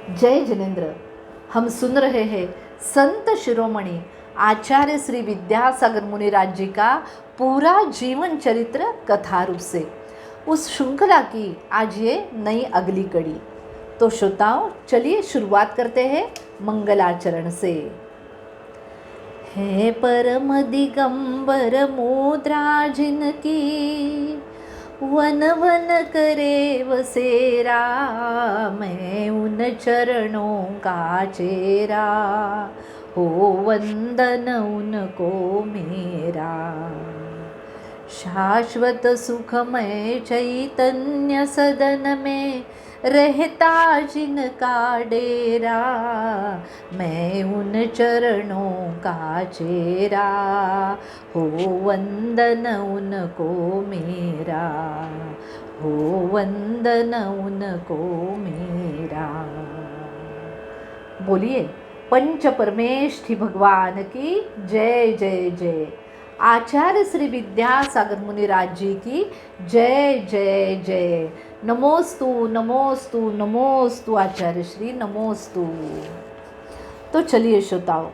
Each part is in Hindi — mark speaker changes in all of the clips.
Speaker 1: जय जिनेन्द्र। हम सुन रहे हैं संत शिरोमणि आचार्य श्री विद्यासागर मुनिराज जी का पूरा जीवन चरित्र कथा रूप से। उस श्रृंखला की आज ये नई अगली कड़ी। तो श्रोताओं, चलिए शुरुआत करते हैं मंगलाचरण से। है परम दिगंबर मुद्रा जिनकी, वन वन करे बसेरा, मैं उन चरणों का चेरा, हो वंदन उनको मेरा। शाश्वत सुखमय चैतन्य सदन में रहता जिनका डेरा, मैं उन चरणों का चेरा, हो वंदन उनको मेरा, हो वंदन उनको मेरा। बोलिए पंच परमेष्ठि भगवान की जय जय जय। आचार्य श्री विद्यासागर मुनिराज जी की जय जय जय। नमोस्तु नमोस्तु नमोस्तु आचार्य श्री, नमोस्तु। तो चलिए श्रोताओं,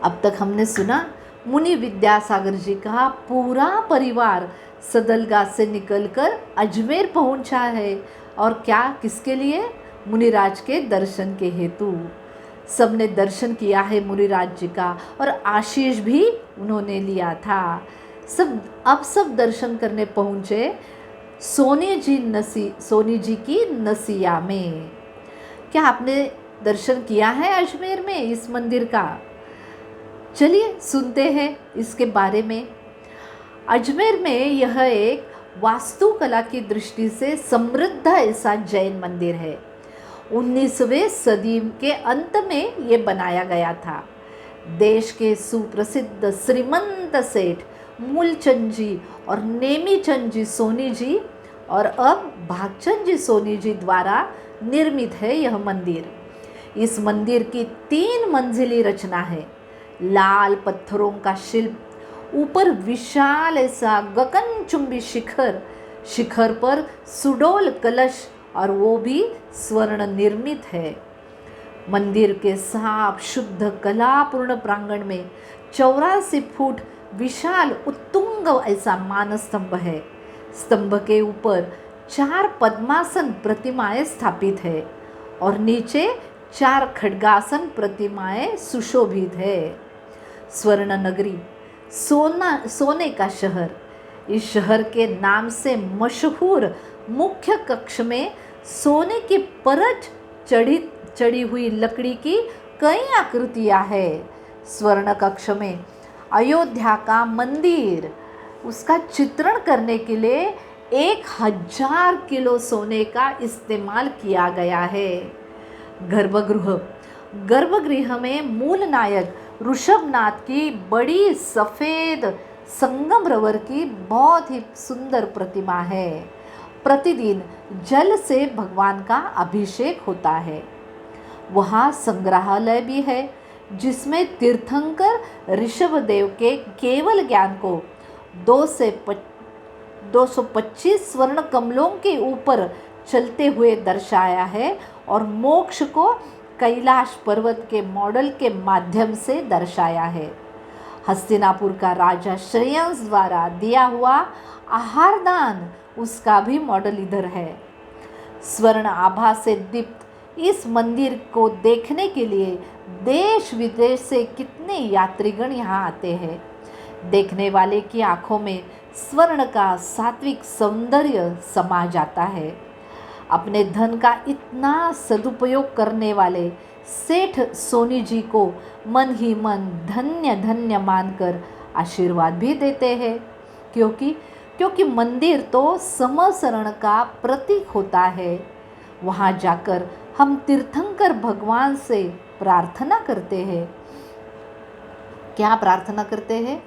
Speaker 1: अब तक हमने सुना मुनि विद्यासागर जी का पूरा परिवार सदलगा से निकलकर अजमेर पहुंचा है। और क्या, किसके लिए? मुनिराज के दर्शन के हेतु। सबने दर्शन किया है मुनिराज जी का और आशीष भी उन्होंने लिया था। सब दर्शन करने पहुँचे सोनी जी की नसिया में। क्या आपने दर्शन किया है अजमेर में इस मंदिर का? चलिए सुनते हैं इसके बारे में। अजमेर में यह एक वास्तुकला की दृष्टि से समृद्ध ऐसा जैन मंदिर है। 19वीं सदी के अंत में ये बनाया गया था। देश के सुप्रसिद्ध श्रीमंत सेठ मूलचंद जी और नेमीचंद जी सोनी जी और अब भागचंद जी सोनी जी द्वारा निर्मित है यह मंदिर। इस मंदिर की 3 मंजिली रचना है। लाल पत्थरों का शिल्प, ऊपर विशाल ऐसा गगनचुंबी शिखर पर सुडोल कलश, और वो भी स्वर्ण निर्मित है। मंदिर के साफ शुद्ध कलापूर्ण प्रांगण में 84 फुट विशाल उत्तुंग ऐसा मानस्तंभ है। स्तंभ के ऊपर 4 पद्मासन प्रतिमाएं स्थापित है और नीचे 4 खड्गासन प्रतिमाएं सुशोभित है। स्वर्ण नगरी, सोने का शहर। इस शहर के नाम से मशहूर मुख्य कक्ष में सोने की परत चढ़ी हुई लकड़ी की कई आकृतियां हैं। स्वर्ण कक्ष में अयोध्या का मंदिर, उसका चित्रण करने के लिए 1000 किलो सोने का इस्तेमाल किया गया है। गर्भगृह में मूल नायक ऋषभनाथ की बड़ी सफ़ेद संगमरवर की बहुत ही सुंदर प्रतिमा है। प्रतिदिन जल से भगवान का अभिषेक होता है। वहाँ संग्रहालय भी है जिसमें तीर्थंकर ऋषभदेव के केवल ज्ञान को 225 स्वर्ण कमलों के ऊपर चलते हुए दर्शाया है और मोक्ष को कैलाश पर्वत के मॉडल के माध्यम से दर्शाया है। हस्तिनापुर का राजा श्रेयंस द्वारा दिया हुआ आहार दान, उसका भी मॉडल इधर है। स्वर्ण आभा से दीप्त इस मंदिर को देखने के लिए देश विदेश से कितने यात्रीगण यहाँ आते हैं। देखने वाले की आंखों में स्वर्ण का सात्विक सौंदर्य समा जाता है। अपने धन का इतना सदुपयोग करने वाले सेठ सोनी जी को मन ही मन धन्य धन्य मानकर आशीर्वाद भी देते हैं, क्योंकि मंदिर तो समशरण का प्रतीक होता है। वहाँ जाकर हम तीर्थंकर भगवान से प्रार्थना करते हैं। क्या प्रार्थना करते हैं?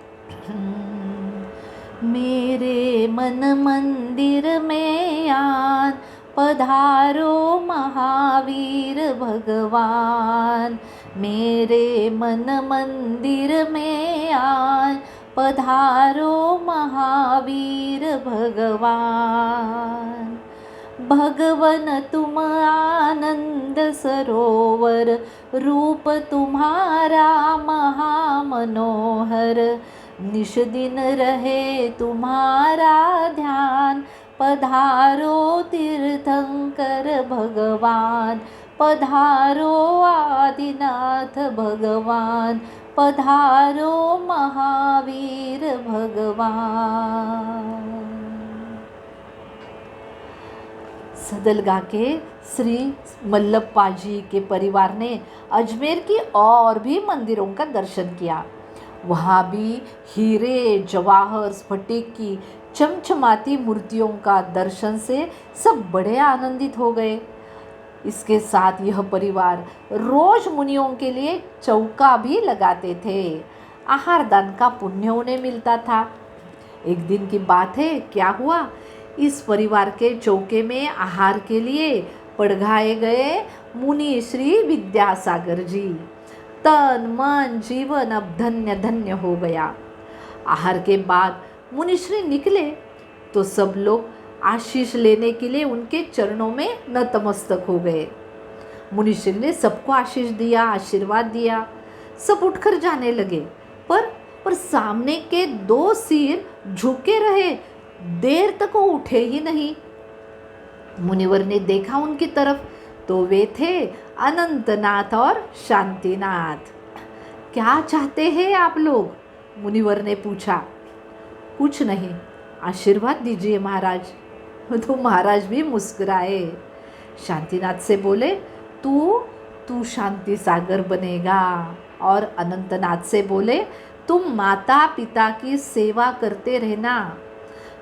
Speaker 1: मेरे मन मंदिर में आन, पधारो महावीर भगवान। मेरे मन मंदिर में आन, पधारो महावीर भगवान। भगवन तुम आनंद सरोवर, रूप तुम्हारा महामनोहर, निश दिन रहे तुम्हारा ध्यान, पधारो तीर्थंकर भगवान, पधारो आदिनाथ भगवान, पधारो महावीर भगवान। सदल गा के श्री मल्लप्पा जी के परिवार ने अजमेर की और भी मंदिरों का दर्शन किया। वहाँ भी हीरे जवाहर स्फटिक की चमचमाती मूर्तियों का दर्शन से सब बड़े आनंदित हो गए। इसके साथ यह परिवार रोज मुनियों के लिए चौका भी लगाते थे। आहार दान का पुण्य उन्हें मिलता था। एक दिन की बात है, क्या हुआ, इस परिवार के चौके में आहार के लिए पड़घाए गए मुनि श्री विद्यासागर जी। तन मन जीवन अब धन्य धन्य हो गया। आहार के बाद मुनिश्री निकले तो सब लोग आशीष लेने के लिए उनके चरणों में नतमस्तक हो गए। मुनिश्री ने सबको आशीष दिया, आशीर्वाद दिया। सब उठकर जाने लगे, पर सामने के दो सिर झुके रहे, देर तक वो उठे ही नहीं। मुनिवर ने देखा उनकी तरफ तो वे थे अनंतनाथ और शांतिनाथ। क्या चाहते हैं आप लोग? मुनिवर ने पूछा। कुछ नहीं, आशीर्वाद दीजिए महाराज। तो महाराज भी मुस्कुराए। शांतिनाथ से बोले, तू शांति सागर बनेगा। और अनंतनाथ से बोले, तुम माता पिता की सेवा करते रहना।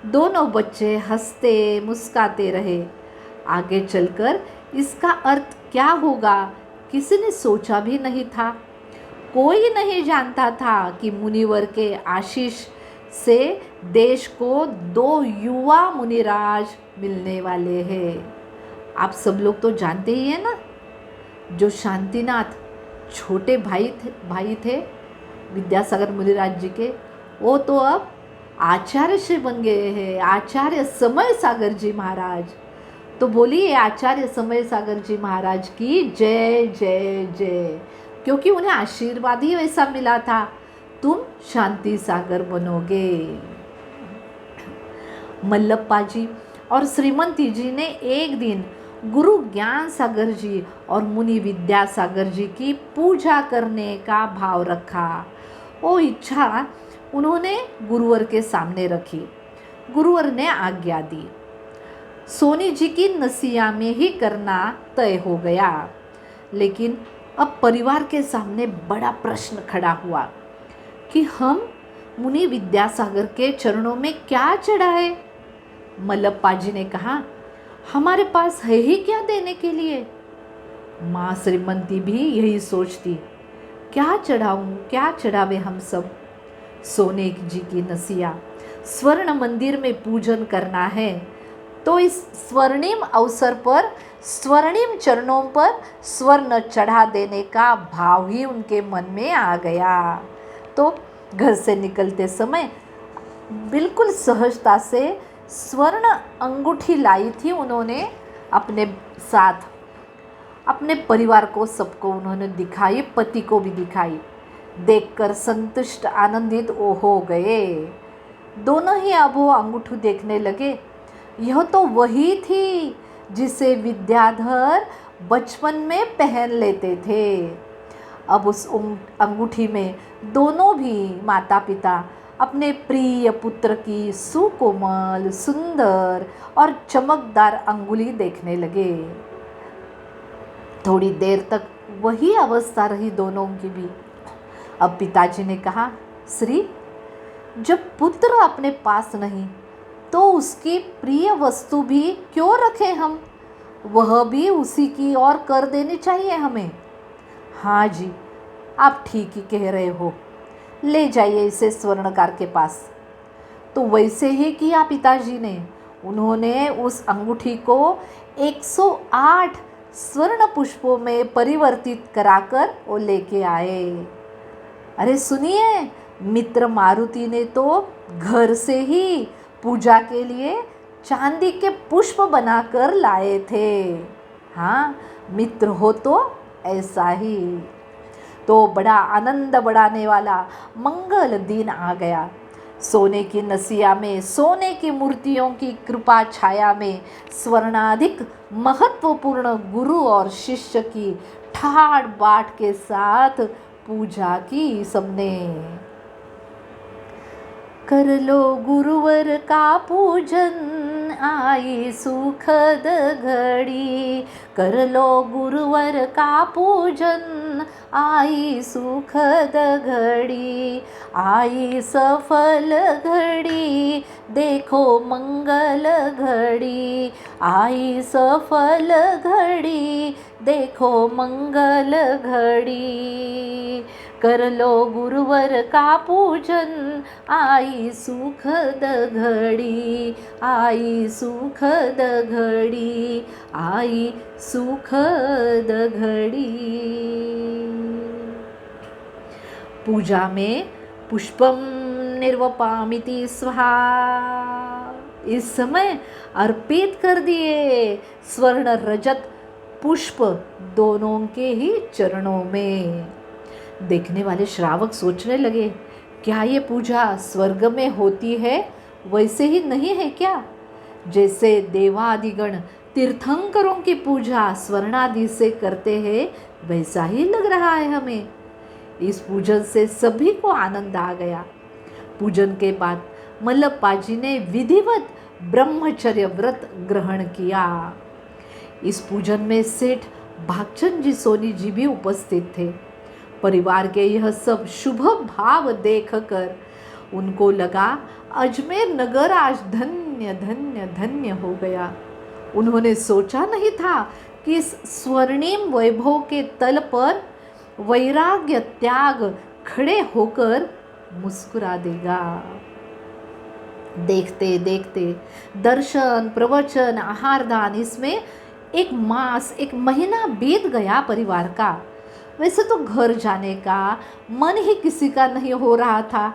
Speaker 1: दोनों बच्चे हंसते मुस्काते रहे। आगे चलकर इसका अर्थ क्या होगा किसी ने सोचा भी नहीं था। कोई नहीं जानता था कि मुनिवर के आशीष से देश को 2 युवा मुनिराज मिलने वाले हैं। आप सब लोग तो जानते ही हैं ना, जो शांतिनाथ छोटे भाई थे विद्यासागर मुनिराज जी के, वो तो अब आचार्य से बन गए हैं, आचार्य समय सागर जी महाराज। तो बोलिए आचार्य समय सागर जी महाराज की जय जय जय, क्योंकि उन्हें आशीर्वाद ही वैसा मिला था, तुम शांति सागर बनोगे। मल्लप्पा जी और श्रीमती जी ने एक दिन गुरु ज्ञान सागर जी और मुनि विद्यासागर जी की पूजा करने का भाव रखा। वो इच्छा उन्होंने गुरुवर के सामने रखी। गुरुवर ने आज्ञा दी। सोनी जी की नसिया में ही करना तय हो गया। लेकिन अब परिवार के सामने बड़ा प्रश्न खड़ा हुआ कि हम मुनि विद्यासागर के चरणों में क्या चढ़ाए। मल्लप्पा जी ने कहा, हमारे पास है ही क्या देने के लिए। माँ श्रीमती भी यही सोचती, क्या चढ़ाऊं, क्या चढ़ावे हम सब। सोने जी की नसिया स्वर्ण मंदिर में पूजन करना है, तो इस स्वर्णिम अवसर पर स्वर्णिम चरणों पर स्वर्ण चढ़ा देने का भाव ही उनके मन में आ गया। तो घर से निकलते समय बिल्कुल सहजता से स्वर्ण अंगूठी लाई थी उन्होंने अपने साथ। अपने परिवार को सबको उन्होंने दिखाई, पति को भी दिखाई। देखकर संतुष्ट आनंदित हो गए। दोनों ही अब वो अंगूठी देखने लगे। यह तो वही थी जिसे विद्याधर बचपन में पहन लेते थे। अब उस अंगूठी में दोनों भी माता पिता अपने प्रिय पुत्र की सुकोमल, सुंदर और चमकदार अंगुली देखने लगे। थोड़ी देर तक वही अवस्था रही दोनों की भी। अब पिताजी ने कहा, श्री, जब पुत्र अपने पास नहीं तो उसकी प्रिय वस्तु भी क्यों रखें हम, वह भी उसी की ओर कर देनी चाहिए हमें। हाँ जी, आप ठीक ही कह रहे हो, ले जाइए इसे स्वर्णकार के पास। तो वैसे ही किया पिताजी ने। उन्होंने उस अंगूठी को 108 स्वर्ण पुष्पों में परिवर्तित कराकर वो लेके आए। अरे सुनिए, मित्र मारुति ने तो घर से ही पूजा के लिए चांदी के पुष्प बनाकर लाए थे। हाँ, मित्र हो तो ऐसा ही। तो बड़ा आनंद बढ़ाने वाला मंगल दिन आ गया। सोने की नसिया में, सोने की मूर्तियों की कृपा छाया में स्वर्णाधिक महत्वपूर्ण गुरु और शिष्य की ठाट बाट के साथ पूजा की सबने। कर लो गुरुवर का पूजन, आई सुखद घड़ी। कर लो गुरुवर का पूजन, आई सुखद घड़ी। आई सफल घड़ी, देखो मंगल घड़ी। आई सफल घड़ी, देखो मंगल घड़ी। कर लो गुरुवर का पूजन, आई सुखद घड़ी। आई सुखद घड़ी, आई सुखद घड़ी। पूजा में पुष्पम निर्वपामिति स्वाहा, इस समय अर्पित कर दिए स्वर्ण रजत पुष्प दोनों के ही चरणों में। देखने वाले श्रावक सोचने लगे, क्या ये पूजा स्वर्ग में होती है वैसे ही नहीं है क्या? जैसे देवादिगण तीर्थंकरों की पूजा स्वर्णादि से करते हैं वैसा ही लग रहा है हमें। इस पूजन से सभी को आनंद आ गया। पूजन के बाद मल्लप्पा जी ने विधिवत ब्रह्मचर्य व्रत ग्रहण किया। इस पूजन में सेठ भागचंद जी सोनी जी भी उपस्थित थे। परिवार के यह सब शुभ भाव देखकर उनको लगा अजमेर नगर आज धन्य धन्य धन्य हो गया। उन्होंने सोचा नहीं था कि इस स्वर्णिम वैभव के तल पर वैराग्य त्याग खड़े होकर मुस्कुरा देगा। देखते देखते दर्शन, प्रवचन, आहार दान, इसमें एक मास, एक महीना बीत गया परिवार का। वैसे तो घर जाने का मन ही किसी का नहीं हो रहा था,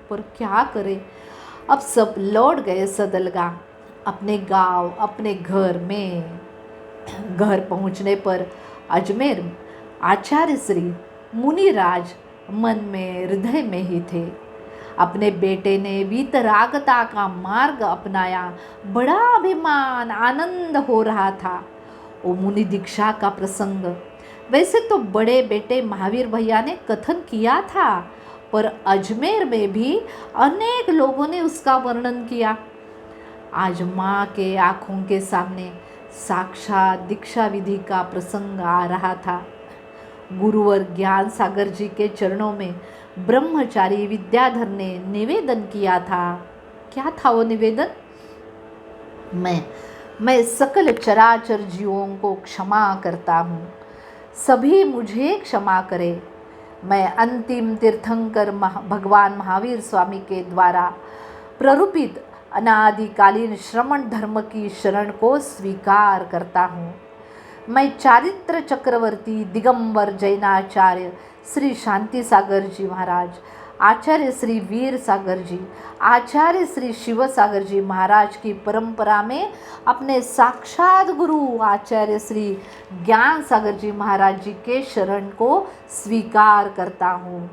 Speaker 1: पर क्या करें, अब सब लौट गए सदलगा अपने गांव, अपने घर में। घर पहुंचने पर अजमेर आचार्य श्री मुनिराज मन में, हृदय में ही थे। अपने बेटे ने वीतरागता का मार्ग अपनाया, बड़ा अभिमान, आनंद हो रहा था। वो मुनि दीक्षा का प्रसंग वैसे तो बड़े बेटे महावीर भैया ने कथन किया था, पर अजमेर में भी अनेक लोगों ने उसका वर्णन किया। आज माँ के आँखों के सामने साक्षात दीक्षा विधि का प्रसंग आ रहा था। गुरुवर ज्ञान सागर जी के चरणों में ब्रह्मचारी विद्याधर ने निवेदन किया था। क्या था वो निवेदन? मैं सकल चराचर जीवों को क्षमा करता हूँ, सभी मुझे क्षमा करें। मैं अंतिम तीर्थंकर भगवान महावीर स्वामी के द्वारा प्ररूपित अनादिकालीन श्रमण धर्म की शरण को स्वीकार करता हूँ। मैं चारित्र चक्रवर्ती दिगंबर जैनाचार्य श्री शांति सागर जी महाराज, आचार्य श्री वीर सागर जी, आचार्य श्री शिव सागर जी महाराज की परंपरा में अपने साक्षात गुरु आचार्य श्री ज्ञान सागर जी महाराज जी के शरण को स्वीकार करता हूँ।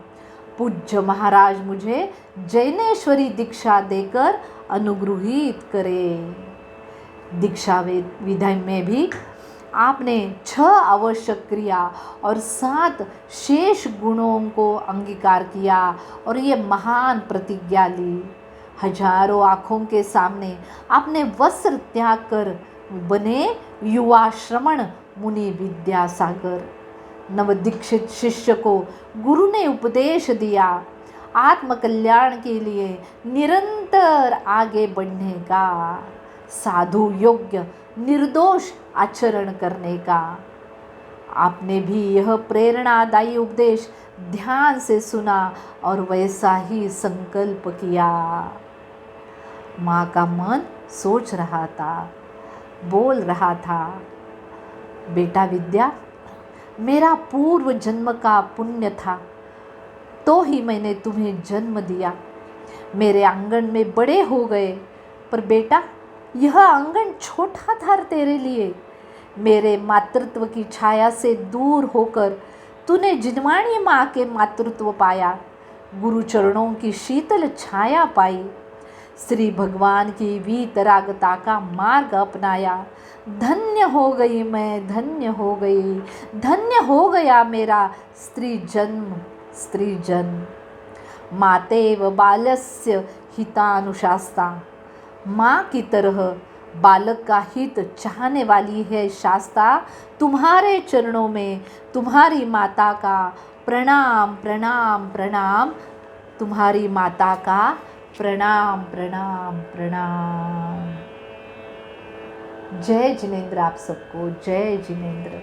Speaker 1: पूज्य महाराज मुझे जैनेश्वरी दीक्षा देकर अनुग्रहित करें। दीक्षा विधि में भी आपने 6 आवश्यक क्रिया और 7 शेष गुणों को अंगीकार किया और ये महान प्रतिज्ञा ली। हजारों आँखों के सामने आपने वस्त्र त्याग कर बने युवा श्रमण मुनि विद्यासागर। नवदीक्षित शिष्य को गुरु ने उपदेश दिया, आत्मकल्याण के लिए निरंतर आगे बढ़ने का, साधु योग्य निर्दोष आचरण करने का। आपने भी यह प्रेरणादायी उपदेश ध्यान से सुना और वैसा ही संकल्प किया। माँ का मन सोच रहा था, बोल रहा था, बेटा विद्या, मेरा पूर्व जन्म का पुण्य था तो ही मैंने तुम्हें जन्म दिया, मेरे आंगन में बड़े हो गए, पर बेटा यह आंगन छोटा था तेरे लिए। मेरे मातृत्व की छाया से दूर होकर तूने जिनवाणी माँ के मातृत्व पाया, गुरु चरणों की शीतल छाया पाई, श्री भगवान की वीतरागता का मार्ग अपनाया। धन्य हो गई मैं, धन्य हो गई, धन्य हो गया मेरा स्त्री जन्म, स्त्री जन्म। मातेव बालस्य हितानुशास्ता, माँ की तरह बालक का हित चाहने वाली है शास्ता। तुम्हारे चरणों में तुम्हारी माता का प्रणाम प्रणाम प्रणाम, तुम्हारी माता का प्रणाम प्रणाम प्रणाम। जय जिनेंद्र आप सबको, जय जिनेंद्र।